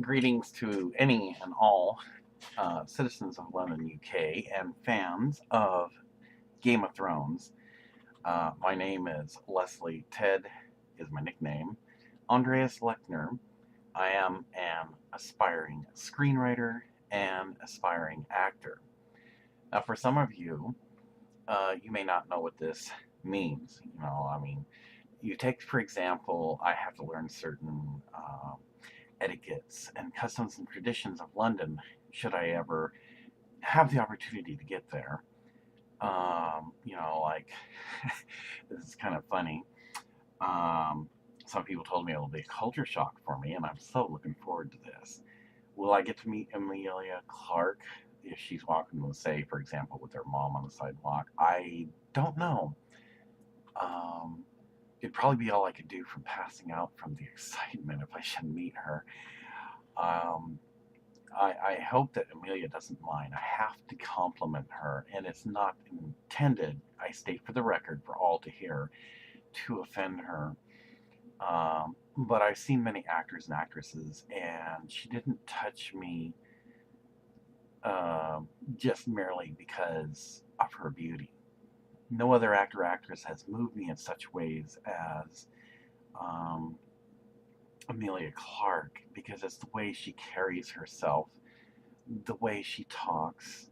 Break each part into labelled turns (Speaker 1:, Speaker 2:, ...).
Speaker 1: Greetings to any and all citizens of London, UK, and fans of Game of Thrones. My name is Leslie. Ted is my nickname. Andreas Lechner. I am an aspiring screenwriter and aspiring actor. Now, for some of you, you may not know what this means. You take, for example, I have to learn certain etiquettes and customs and traditions of London should I ever have the opportunity to get there. Like this is kind of funny. Um, some people told me it will be a culture shock for me, and I'm so looking forward to this. Will I get to meet Emilia Clarke if she's walking, say, for example, with her mom on the sidewalk? I don't know. Um, it'd probably be all I could do from passing out from the excitement if I should meet her. Um, I hope that Amelia doesn't mind. I have to compliment her, and it's not intended, I state for the record, for all to hear, to offend her. But I've seen many actors and actresses, and she didn't touch me uh, just merely because of her beauty. No other actor or actress has moved me in such ways as um, Amelia Clarke because it's the way she carries herself, the way she talks,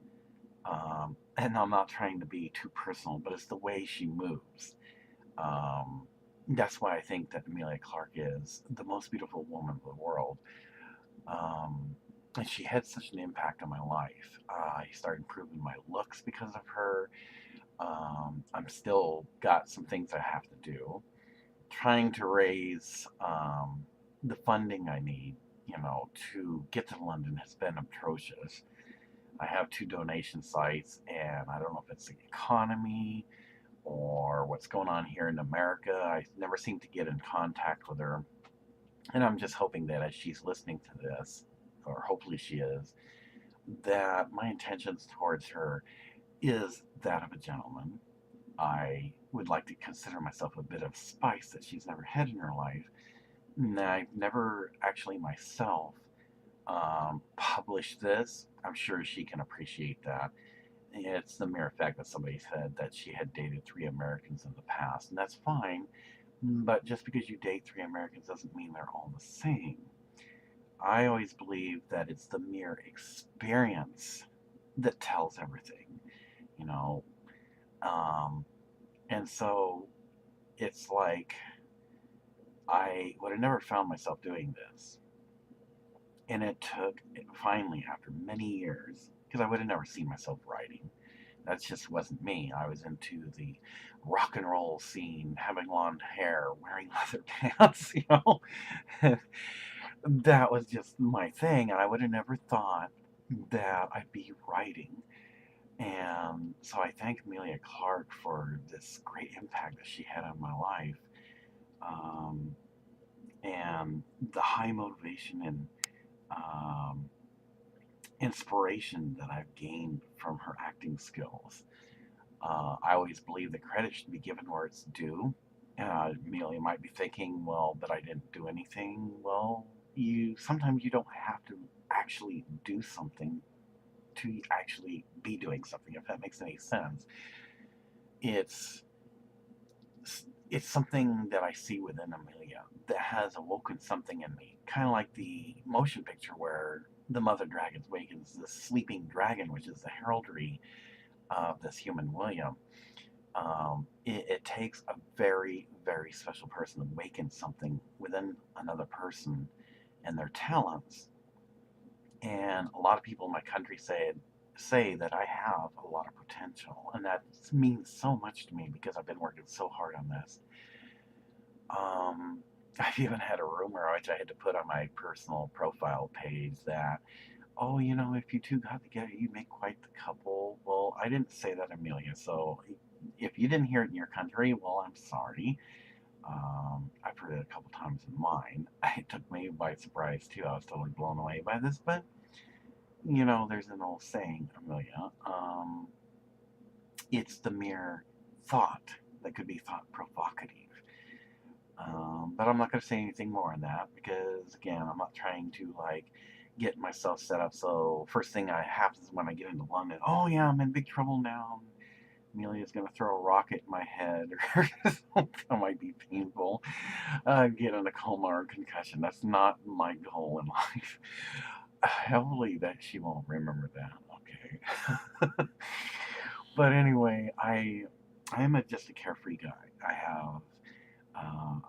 Speaker 1: and I'm not trying to be too personal, but it's the way she moves. Um, that's why I think that Emilia Clarke is the most beautiful woman in the world. Um, and she had such an impact on my life. I started improving my looks because of her. I'm still got some things I have to do. Trying to raise the funding I need, to get to London has been atrocious. I have two donation sites, and I don't know if it's the economy or what's going on here in America. I never seem to get in contact with her. And I'm just hoping that as she's listening to this, or hopefully she is, that my intentions towards her is that of a gentleman. I would like to consider myself a bit of spice that she's never had in her life. And I've never actually myself published this. I'm sure she can appreciate that. It's the mere fact that somebody said that she had dated three Americans in the past, and that's fine. But just because you date three Americans doesn't mean they're all the same. I always believe that it's the mere experience that tells everything, you know. Um, and so it's like I would have never found myself doing this. And it took, finally, after many years, because I would have never seen myself writing. That just wasn't me. I was into the rock and roll scene, having blonde hair, wearing leather pants, That was just my thing, and I would have never thought that I'd be writing. And so I thank Emilia Clarke for this great impact that she had on my life, um, and the high motivation and um, inspiration that I've gained from her acting skills. I always believe the credit should be given where it's due. Amelia might be thinking, well, but I didn't do anything. Well, you sometimes you don't have to actually do something to actually be doing something. If that makes any sense, it's it's something that I see within Amelia that has awoken something in me, kind of like the motion picture where the mother dragon awakens the sleeping dragon, which is the heraldry of this human William. It takes a very, very special person to awaken something within another person and their talents. And a lot of people in my country say that I have a lot of potential, and that means so much to me because I've been working so hard on this. Um, I've even had a rumor which I had to put on my personal profile page that, oh, if you two got together, you'd make quite the couple. Well, I didn't say that, Amelia. So if you didn't hear it in your country, well, I'm sorry. I've heard it a couple times in mine. It took me by surprise too. I was totally blown away by this. But there's an old saying, Amelia. It's the mere thought that could be thought provocative. But I'm not going to say anything more on that because, again, I'm not trying to like get myself set up. So first thing I happens when I get into London, oh yeah, I'm in big trouble now. Amelia's going to throw a rocket in my head, or something that might be painful. Get in a coma or concussion. That's not my goal in life. Hopefully that she won't remember that. Okay. But anyway, I am just a carefree guy.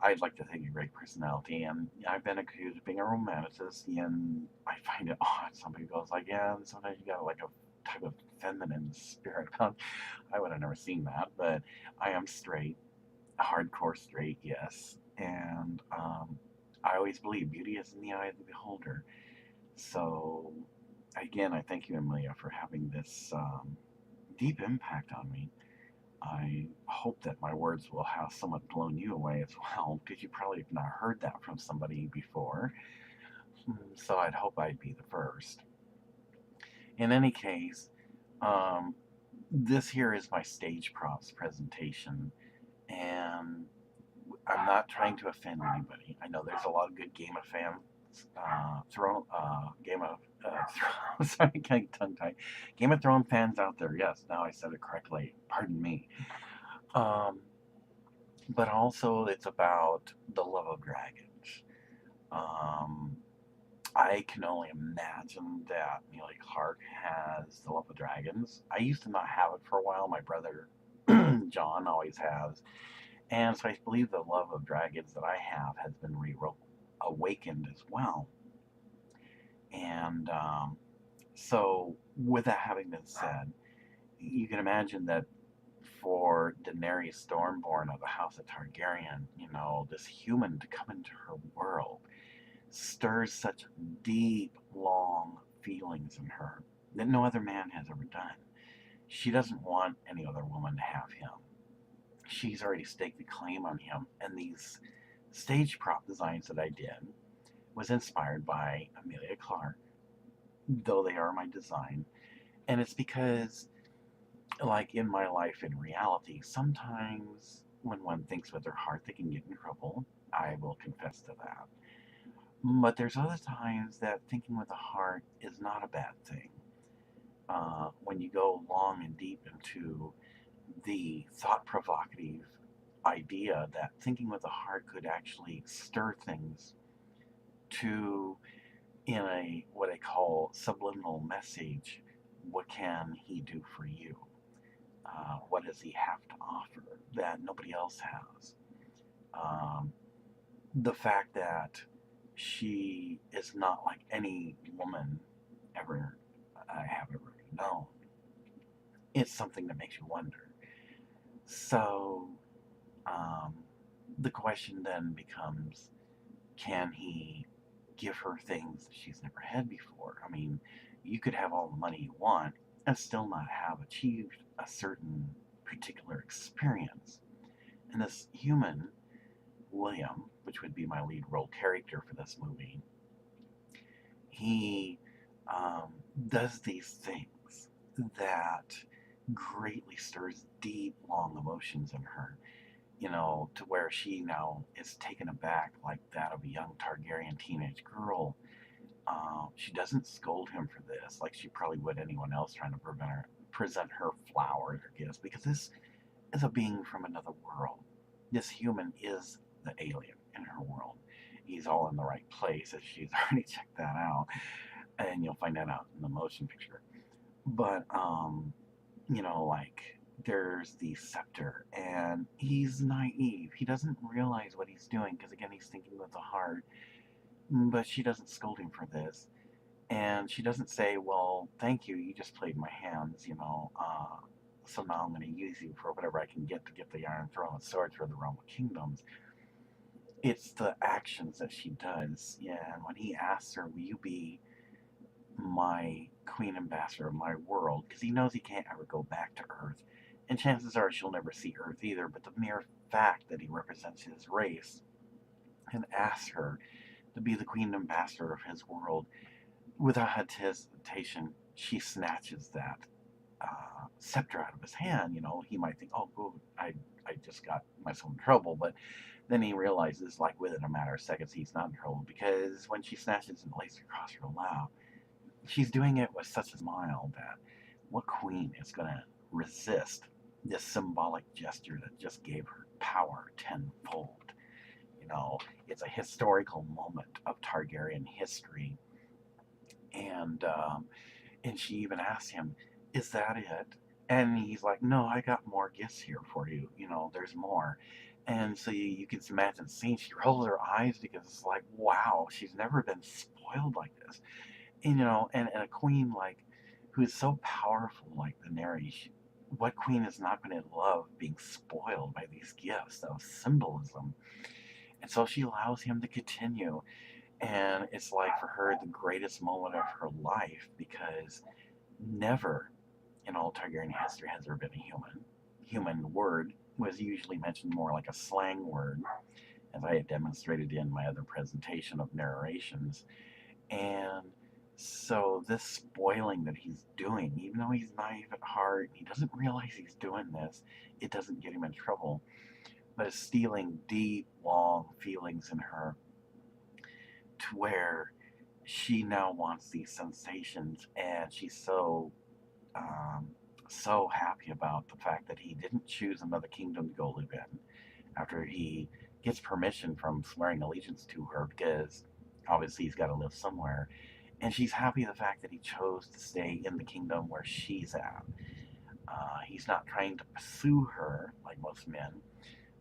Speaker 1: I'd like to think a great personality, and I've been accused of being a romanticist, and I find it odd. Somebody goes like, yeah, and sometimes you got like a type of feminine spirit. I would have never seen that, but I am straight, hardcore straight, yes, and I always believe beauty is in the eye of the beholder. So, again, I thank you, Emilia, for having this deep impact on me. I hope that my words will have somewhat blown you away as well, because you probably have not heard that from somebody before. So I'd hope I'd be the first. In any case, um, this here is my stage props presentation, and I'm not trying to offend anybody. I know there's a lot of good Game of fans, Game of sorry, getting tongue tied. Game of Thrones fans out there. Yes, now I said it correctly. Pardon me. Um, but also it's about the love of dragons. Um, I can only imagine that Emilia Clarke has the love of dragons. I used to not have it for a while. My brother John always has, and so I believe the love of dragons that I have has been awakened as well. And so, with that having been said, you can imagine that for Daenerys Stormborn of the House of Targaryen, this human to come into her world stirs such deep, long feelings in her that no other man has ever done. She doesn't want any other woman to have him. She's already staked a claim on him, and these stage prop designs that I did was inspired by Emilia Clarke, though they are my design. And it's because, like in my life in reality, sometimes when one thinks with their heart they can get in trouble. I will confess to that. But there's other times that thinking with the heart is not a bad thing. When you go long and deep into the thought provocative idea that thinking with the heart could actually stir things to, in a what I call subliminal message, what can he do for you? What does he have to offer that nobody else has? Um, the fact that she is not like any woman ever I have ever known. It's something that makes you wonder. So um, the question then becomes, can he give her things that she's never had before? I mean, you could have all the money you want and still not have achieved a certain particular experience. And this human, William, which would be my lead role character for this movie, he does these things that greatly stirs deep, long emotions in her, to where she now is taken aback like that of a young Targaryen teenage girl. She doesn't scold him for this like she probably would anyone else trying to present her flowers or gifts, because this is a being from another world. This human is the alien in her world. He's all in the right place, as she's already checked that out, and you'll find that out in the motion picture. But like there's the scepter, and he's naive. He doesn't realize what he's doing because again he's thinking with the heart. But she doesn't scold him for this, and she doesn't say, "Well, thank you. You just played my hands, so now I'm going to use you for whatever I can get to get the Iron Throne and sword for the realm of kingdoms." It's the actions that she does. Yeah, and when he asks her, "Will you be my queen ambassador of my world?" Because he knows he can't ever go back to Earth, and chances are she'll never see Earth either. But the mere fact that he represents his race and asks her to be the queen ambassador of his world, without hesitation, she snatches that scepter out of his hand. He might think, "Oh, good, I just got myself in trouble," but Then he realizes, like within a matter of seconds, he's not in trouble because when she snatches and lays it across her lap, she's doing it with such a smile that what queen is going to resist this symbolic gesture that just gave her power tenfold? You know, it's a historical moment of Targaryen history, and she even asks him, "Is that it?" And he's like, "No, I got more gifts here for you. You know, there's more." And so you can imagine seeing she rolls her eyes because it's like, wow, she's never been spoiled like this. And, and a queen like who's so powerful like Daenerys, what queen is not going to love being spoiled by these gifts of symbolism? And so she allows him to continue. And it's like for her the greatest moment of her life because never in all Targaryen history has there been a human word was usually mentioned more like a slang word, as I had demonstrated in my other presentation of narrations. And so this spoiling that he's doing, even though he's naive at heart, he doesn't realize he's doing this, it doesn't get him in trouble, but it's stealing deep, long feelings in her to where she now wants these sensations, and she's um, so happy about the fact that he didn't choose another kingdom to go live in after he gets permission from swearing allegiance to her because obviously he's got to live somewhere. And she's happy the fact that he chose to stay in the kingdom where she's at. He's not trying to pursue her like most men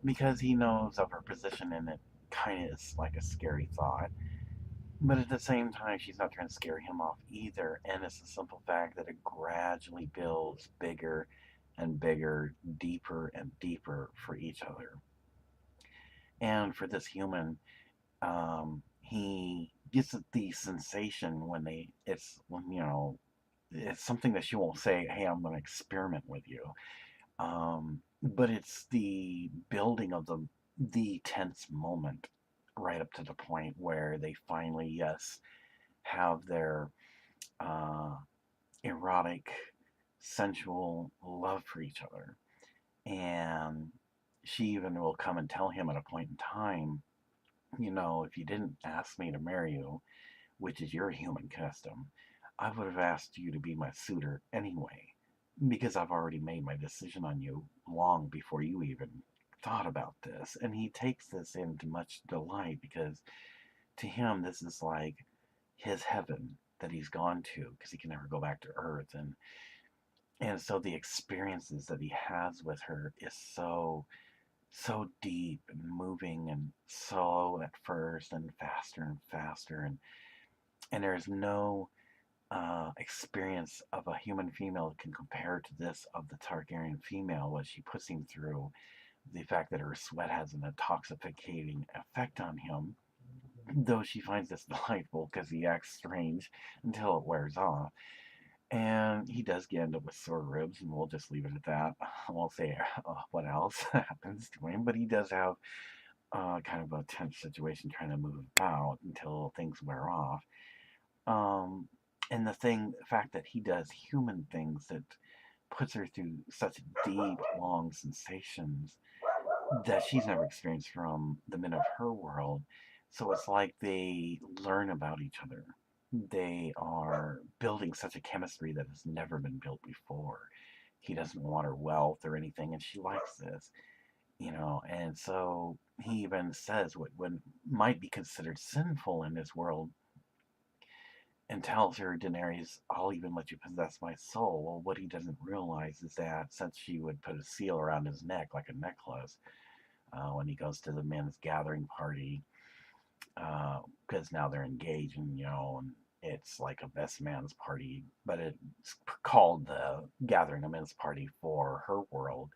Speaker 1: because he knows of her position and it kind of is like a scary thought. But at the same time, she's not trying to scare him off either. And it's the simple fact that it gradually builds bigger and bigger, deeper and deeper for each other. And for this human, he gets the sensation when it's something that she won't say, "Hey, I'm going to experiment with you." But it's the building of the tense moment right up to the point where they finally, yes, have their uh, erotic, sensual love for each other. And she even will come and tell him at a point in time, if you didn't ask me to marry you, which is your human custom, I would have asked you to be my suitor anyway, because I've already made my decision on you long before you even thought about this. And he takes this into much delight because to him, this is like his heaven that he's gone to because he can never go back to Earth. And so the experiences that he has with her is so deep and moving and slow at first and faster and there's no experience of a human female that can compare to this of the Targaryen female, what she puts him through, the fact that her sweat has an intoxicating effect on him, though she finds this delightful because he acts strange until it wears off. And he does get end up with sore ribs, and we'll just leave it at that. I won't say what else happens to him, but he does have kind of a tense situation trying to move about until things wear off. Um, and the fact that he does human things that puts her through such deep, long sensations that she's never experienced from the men of her world. So it's like they learn about each other. They are building such a chemistry that has never been built before. He doesn't want her wealth or anything, and she likes this. And so he even says what might be considered sinful in this world and tells her, Daenerys, I'll even let you possess my soul. Well, what he doesn't realize is that since she would put a seal around his neck like a necklace when he goes to the men's gathering party, because now they're engaged and it's like a best man's party, but it's called the gathering a men's party for her world.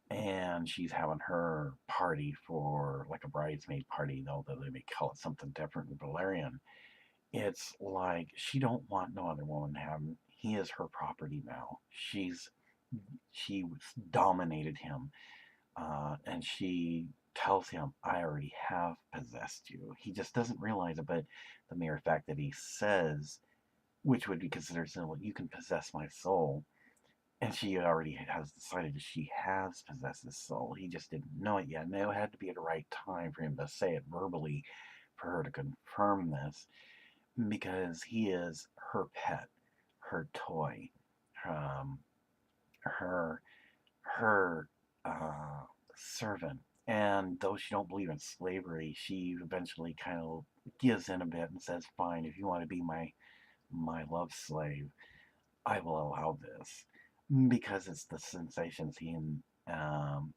Speaker 1: And she's having her party for like a bridesmaid party, though they may call it something different in Valerian. It's like she don't want no other woman to have him. He is her property now. She dominated him, and she tells him, "I already have possessed you." He just doesn't realize it, but the mere fact that he says, which would be considered sinful, "You can possess my soul," And she already has decided that she has possessed his soul. He just didn't know it yet. And it had to be at the right time for him to say it verbally for her to confirm this, because he is her pet, her toy, um, her her servant. And though she don't believe in slavery, she eventually kind of gives in a bit and says, "Fine, if you want to be my love slave, I will allow this," because it's the sensations and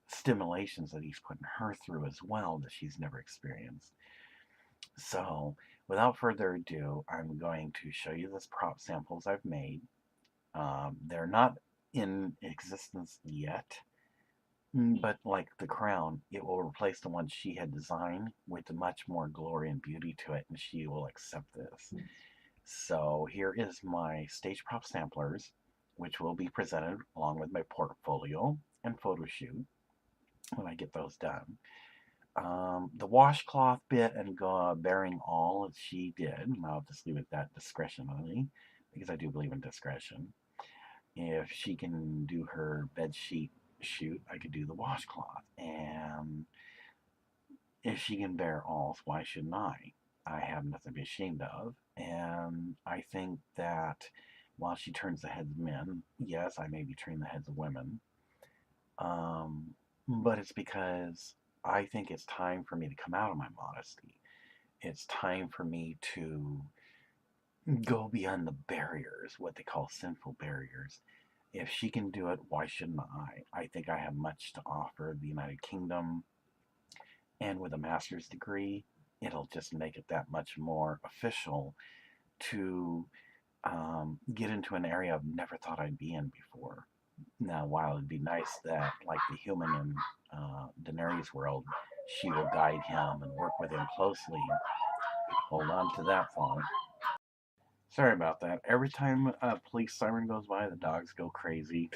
Speaker 1: stimulations that he's putting her through as well that she's never experienced. So, without further ado, I'm going to show you this prop samples I've made. They're not in existence yet, but like the crown, it will replace the one she had designed with much more glory and beauty to it, and she will accept this. So here is my stage prop samplers, which will be presented along with my portfolio and photo shoot when I get those done. The washcloth bit and bearing all as she did, and I'll just leave it that discretionally, because I do believe in discretion. If she can do her bed sheet shoot, I could do the washcloth. And if she can bear all, why shouldn't I? I have nothing to be ashamed of. And I think that while she turns the heads of men, yes, I may be turning the heads of women. Um, but it's because I think it's time for me to come out of my modesty. It's time for me to go beyond the barriers, what they call sinful barriers. If she can do it, why shouldn't I? I think I have much to offer the United Kingdom, and with a master's degree, it'll just make it that much more official to get into an area I've never thought I'd be in before. Now, while it'd be nice that, like the human in Daenerys' world, she will guide him and work with him closely. Hold on to that phone. Sorry about that. Every time a police siren goes by, the dogs go crazy,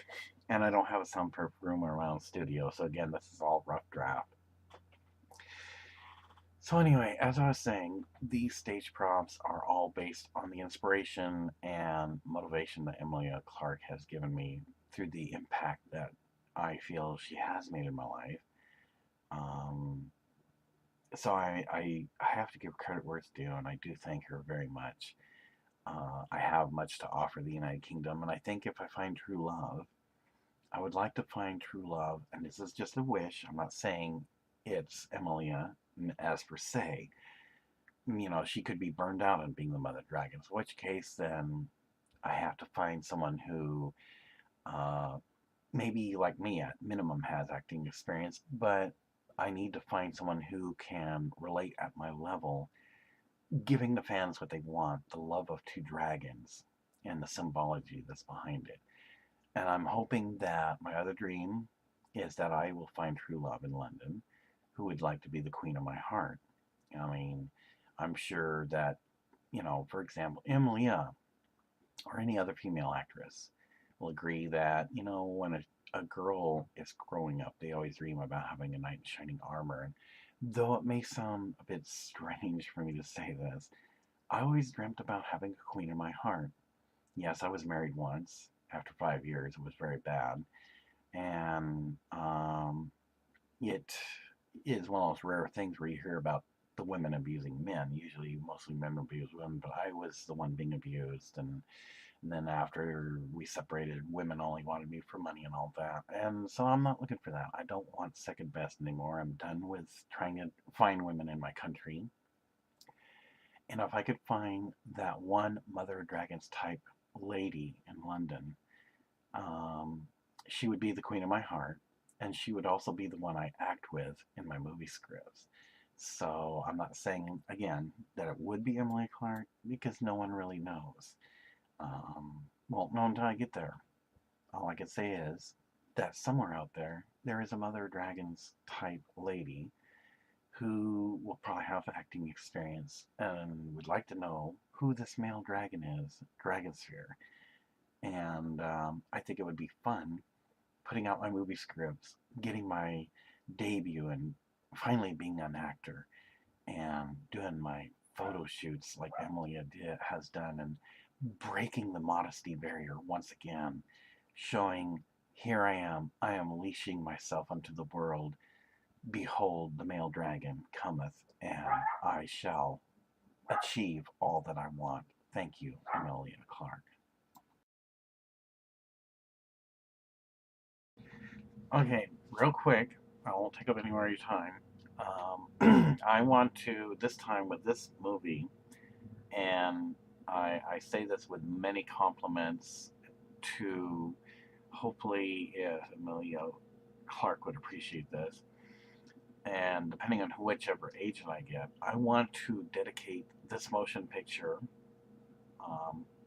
Speaker 1: and I don't have a soundproof room around studio, so again, this is all rough draft. So anyway, as I was saying, these stage props are all based on the inspiration and motivation that Emilia Clarke has given me through the impact that I feel she has made in my life. Um, so I have to give credit where it's due, and I do thank her very much. I have much to offer the United Kingdom, and I think if I find true love, I would like to find true love, and this is just a wish. I'm not saying it's Emilia as per se. She could be burned out on being the mother dragons, in which case then I have to find someone who uh, maybe like me at minimum has acting experience, but I need to find someone who can relate at my level, giving the fans what they want, the love of two dragons and the symbology that's behind it. And I'm hoping that my other dream is that I will find true love in London who would like to be the queen of my heart. I mean, I'm sure that, for example, Emilia or any other female actress will agree that, when a girl is growing up, they always dream about having a knight in shining armor. And though it may sound a bit strange for me to say this, I always dreamt about having a queen in my heart. Yes, I was married once. After 5 years, it was very bad. And it is one of those rare things where you hear about the women abusing men. Usually, mostly men abuse women, but I was the one being abused. And then after we separated, women only wanted me for money and all that. And so I'm not looking for that. I don't want second best anymore. I'm done with trying to find women in my country. And if I could find that one Mother of Dragons type lady in London, um, she would be the queen of my heart, and she would also be the one I act with in my movie scripts. So I'm not saying, again, that it would be Emily Clarke, because no one really knows. Won't know until I get there. All I can say is that somewhere out there, there is a Mother of Dragons type lady who will probably have acting experience and would like to know who this male dragon is, Dragonsphere. And I think it would be fun putting out my movie scripts, getting my debut, and finally being an actor, and doing my photo shoots like Emilia has done, and breaking the modesty barrier once again, showing, here I am unleashing myself unto the world. Behold, the male dragon cometh, and I shall achieve all that I want. Thank you, Emilia Clarke. Okay, real quick, I won't take up any more of your time. I want to, this time with this movie, and I say this with many compliments to, hopefully, if Emilia Clarke would appreciate this, and depending on whichever agent I get, I want to dedicate this motion picture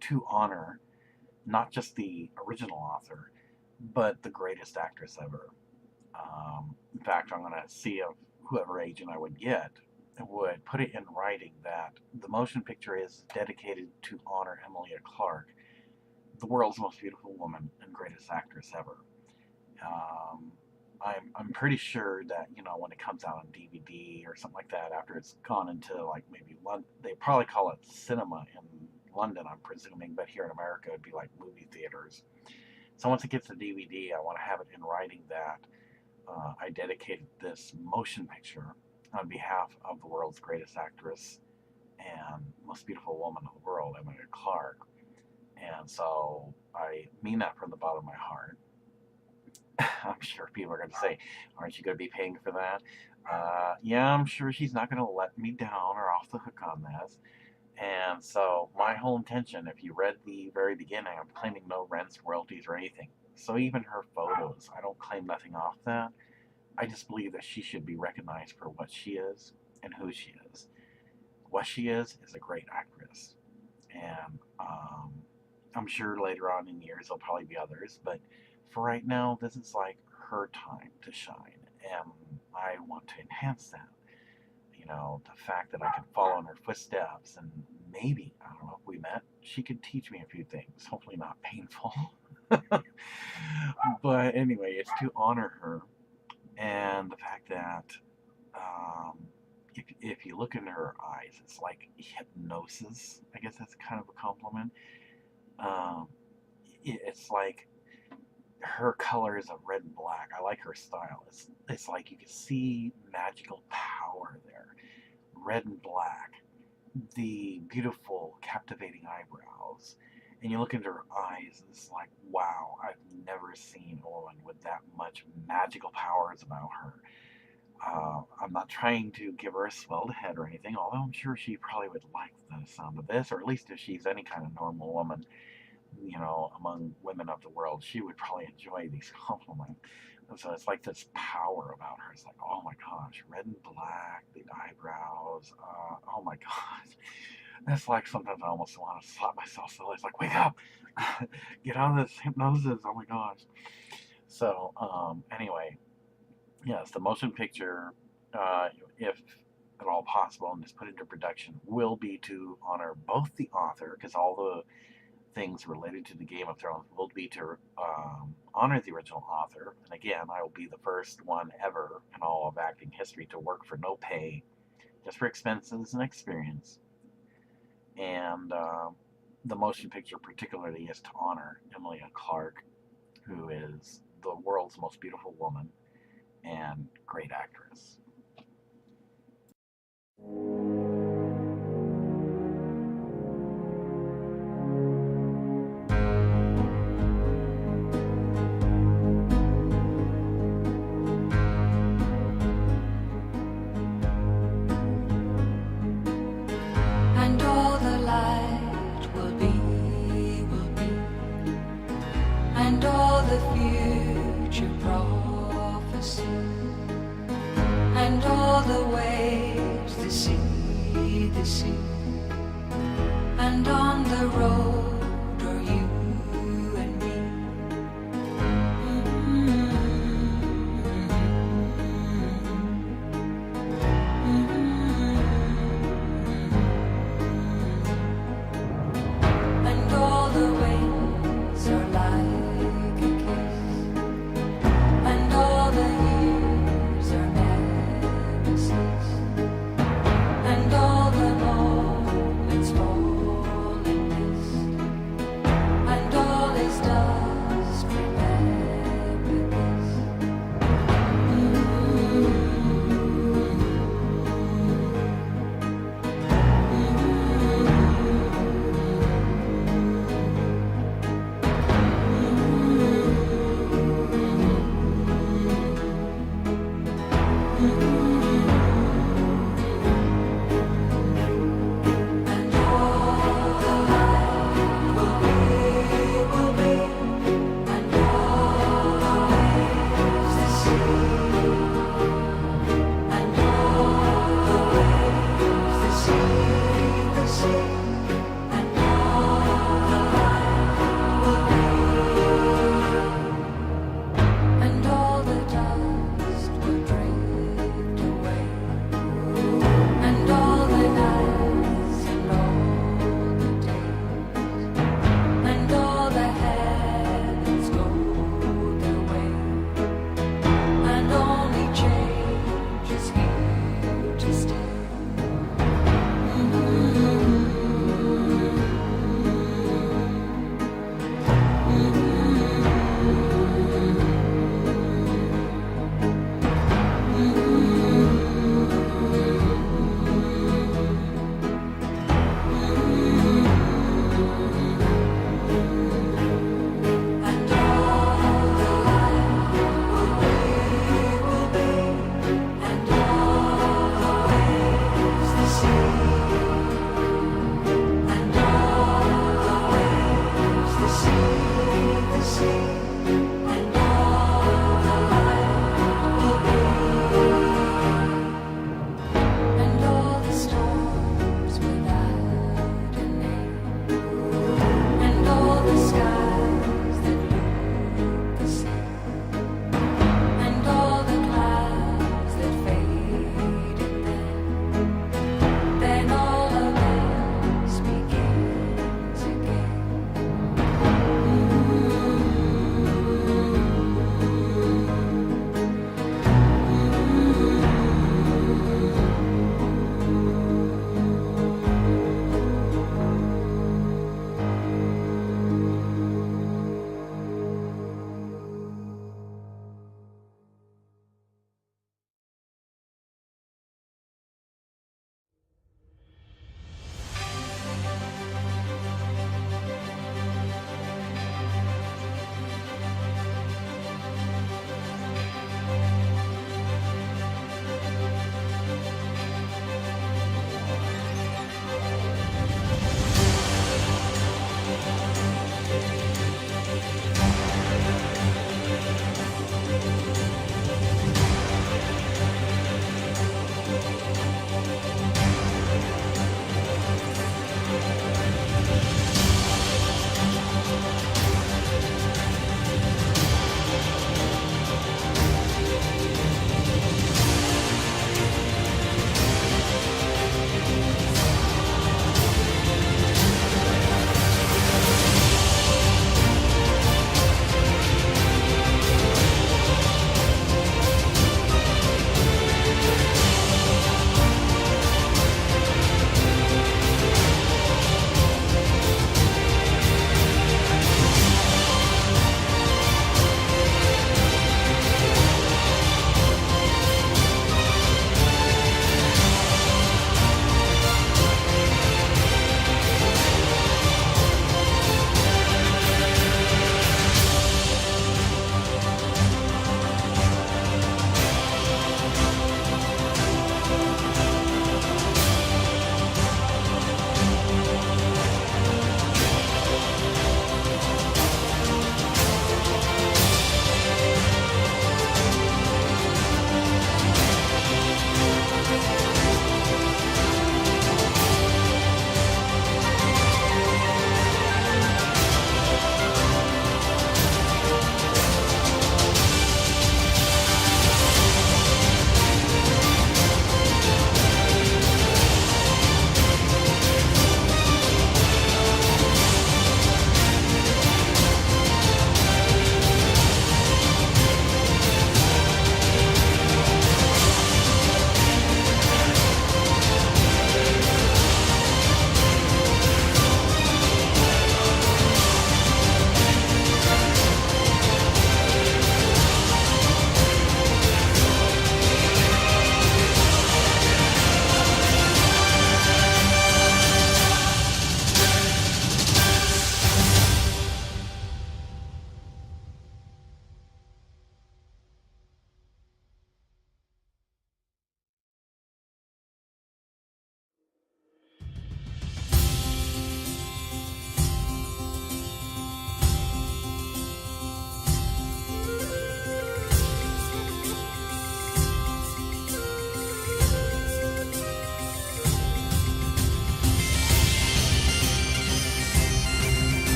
Speaker 1: to honor not just the original author, but the greatest actress ever. In fact, I'm going to see if whoever agent I would get would put it in writing that the motion picture is dedicated to honor Emilia Clarke, the world's most beautiful woman and greatest actress ever. I'm pretty sure that, you know, when it comes out on DVD or something like that, after it's gone into like maybe London, they probably call it cinema in London, I'm presuming, but here in America it'd be like movie theaters. So once it gets to DVD, I want to have it in writing that I dedicated this motion picture on behalf of the world's greatest actress and most beautiful woman in the world, Emilia Clarke. And so I mean that from the bottom of my heart. I'm sure people are going to say, aren't you going to be paying for that? Yeah, I'm sure she's not going to let me down or off the hook on this. And so my whole intention, if you read the very beginning, I'm claiming no rents, royalties, or anything. So even her photos, I don't claim nothing off that. I just believe that she should be recognized for what she is and who she is. What she is a great actress. And I'm sure later on in years there'll probably be others, but for right now, this is like her time to shine, and I want to enhance that. You know, the fact that I could follow in her footsteps, and maybe, I don't know, if we met, she could teach me a few things, hopefully not painful. But anyway, it's to honor her, and the fact that if you look into her eyes, it's like hypnosis. I guess that's kind of a compliment. It's like her colors of red and black. I like her style. It's like you can see magical power there. Red and black. The beautiful, captivating eyebrows. And you look into her eyes, and it's like, wow, I've never seen a woman with that much magical powers about her. I'm not trying to give her a swelled head or anything, although I'm sure she probably would like the sound of this, or at least if she's any kind of normal woman, you know, among women of the world, she would probably enjoy these compliments. And so it's like this power about her. It's like, oh my gosh, red and black, the eyebrows, oh my gosh. That's like sometimes I almost want to slap myself silly. It's like, wake up, get out of this hypnosis, oh my gosh. So anyway, yes, the motion picture, if at all possible, and just put into production, will be to honor both the author, because all the things related to the Game of Thrones will be to honor the original author. And again, I will be the first one ever in all of acting history to work for no pay, just for expenses and experience. And the motion picture particularly is to honor Emilia Clarke, who is the world's most beautiful woman and great actress.
Speaker 2: And all the light will be, and all the future prophecy, and all the waves, the sea, and on the road are you and me. And all the ways are like a kiss, and all the years are never cease, and all the more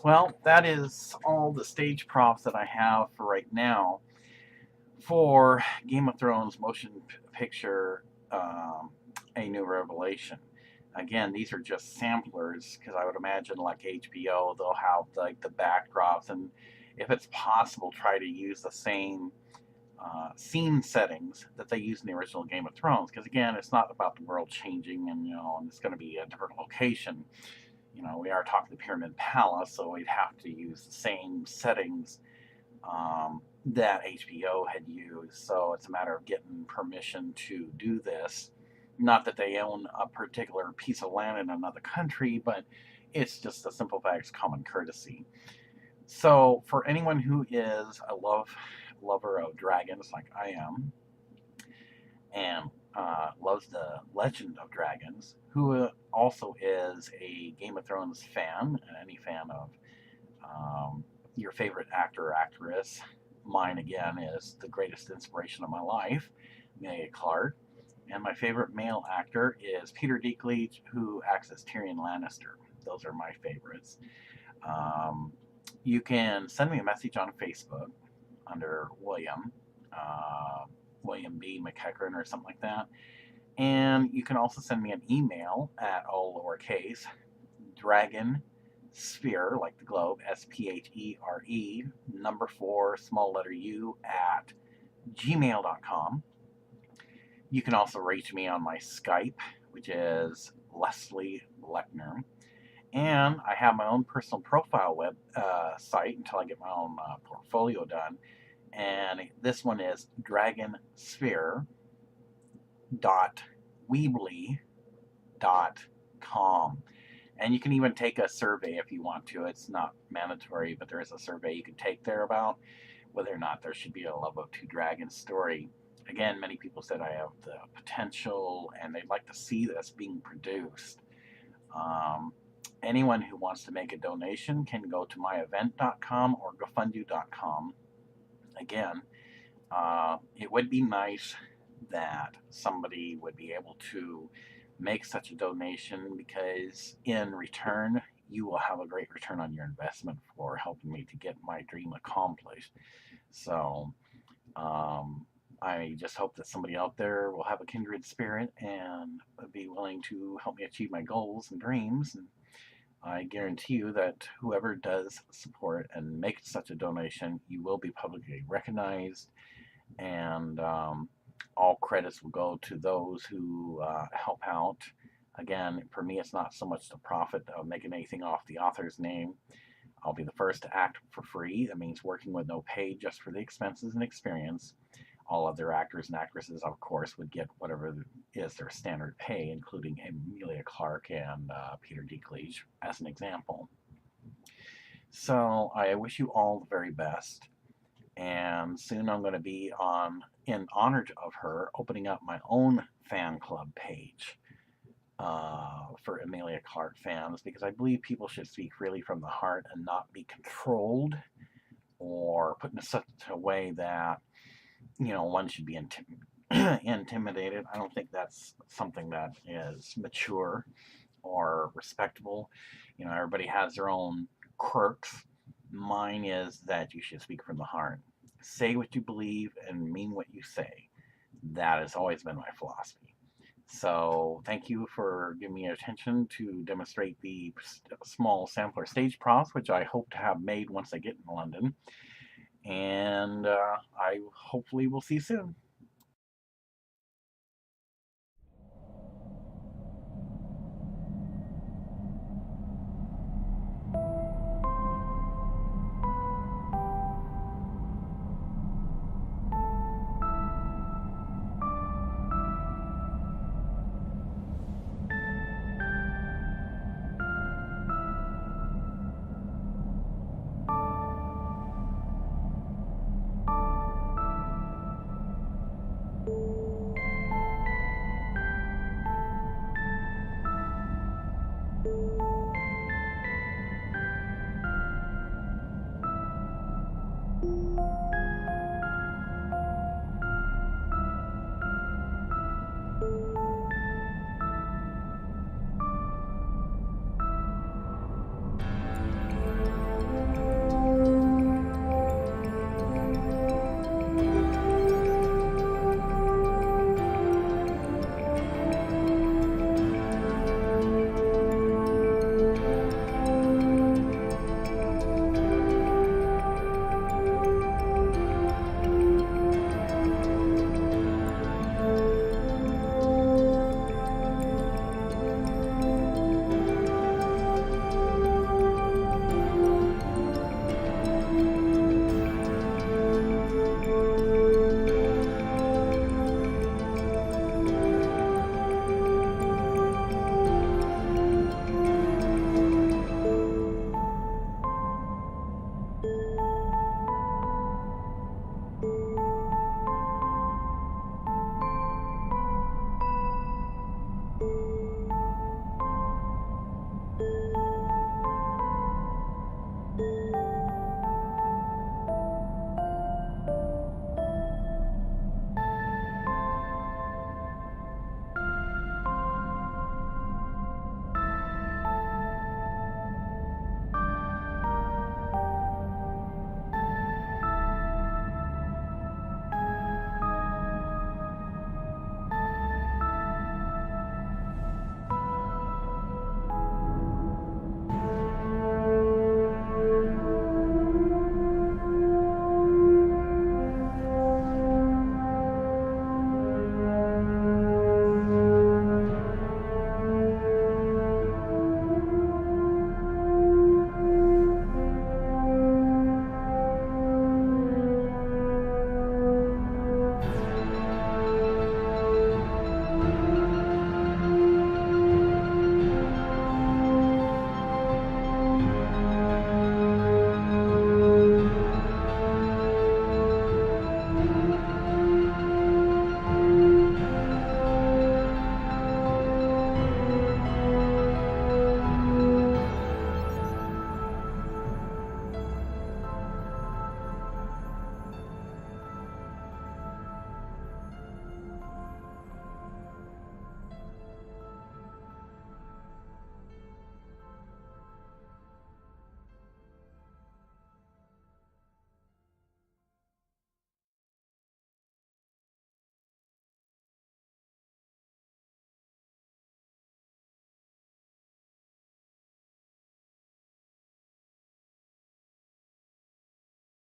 Speaker 1: Well, that is all the stage props that I have for right now for Game of Thrones motion picture, A New Revelation. Again, these are just samplers because I would imagine like HBO, they'll have like the backdrops, and if it's possible, try to use the same scene settings that they use in the original Game of Thrones. Because again, it's not about the world changing, and it's going to be a different location. We are talking the Pyramid Palace, so we'd have to use the same settings that HBO had used. So it's a matter of getting permission to do this. Not that they own a particular piece of land in another country, but it's just a simple fact, it's common courtesy. So for anyone who is a lover of dragons like I am, and loves the Legend of Dragons, who also is a Game of Thrones fan, and any fan of your favorite actor or actress. Mine, again, is the greatest inspiration of my life, Emilia Clarke. And my favorite male actor is Peter Dinklage, who acts as Tyrion Lannister. Those are my favorites. You can send me a message on Facebook under William B. McEachern or something like that. And you can also send me an email at all lowercase dragon sphere, like the globe, SPHERE, number 4, small letter U, at gmail.com. You can also reach me on my Skype, which is Leslie Lechner. And I have my own personal profile web site until I get my own portfolio done. And this one is dragonsphere.weebly.com. And you can even take a survey if you want to. It's not mandatory, but there is a survey you can take there about whether or not there should be a Love of Two Dragons story. Again, many people said I have the potential and they'd like to see this being produced. Anyone who wants to make a donation can go to myevent.com or gofundu.com. Again, it would be nice that somebody would be able to make such a donation, because in return, you will have a great return on your investment for helping me to get my dream accomplished. So, I just hope that somebody out there will have a kindred spirit and be willing to help me achieve my goals and dreams. And I guarantee you that whoever does support and make such a donation, you will be publicly recognized, and all credits will go to those who help out. Again, for me, it's not so much the profit of making anything off the author's name. I'll be the first to act for free. That means working with no pay, just for the expenses and experience. All other actors and actresses, of course, would get whatever is their standard pay, including Emilia Clarke and Peter Dinklage, as an example. So I wish you all the very best. And soon I'm going to be in honor of her, opening up my own fan club page for Emilia Clarke fans, because I believe people should speak freely from the heart and not be controlled or put in such a way that one should be intimidated. I don't think that's something that is mature or respectable. Everybody has their own quirks. Mine is that you should speak from the heart. Say what you believe and mean what you say. That has always been my philosophy. So thank you for giving me attention to demonstrate the small sampler stage props, which I hope to have made once I get in London. And I hopefully will see you soon.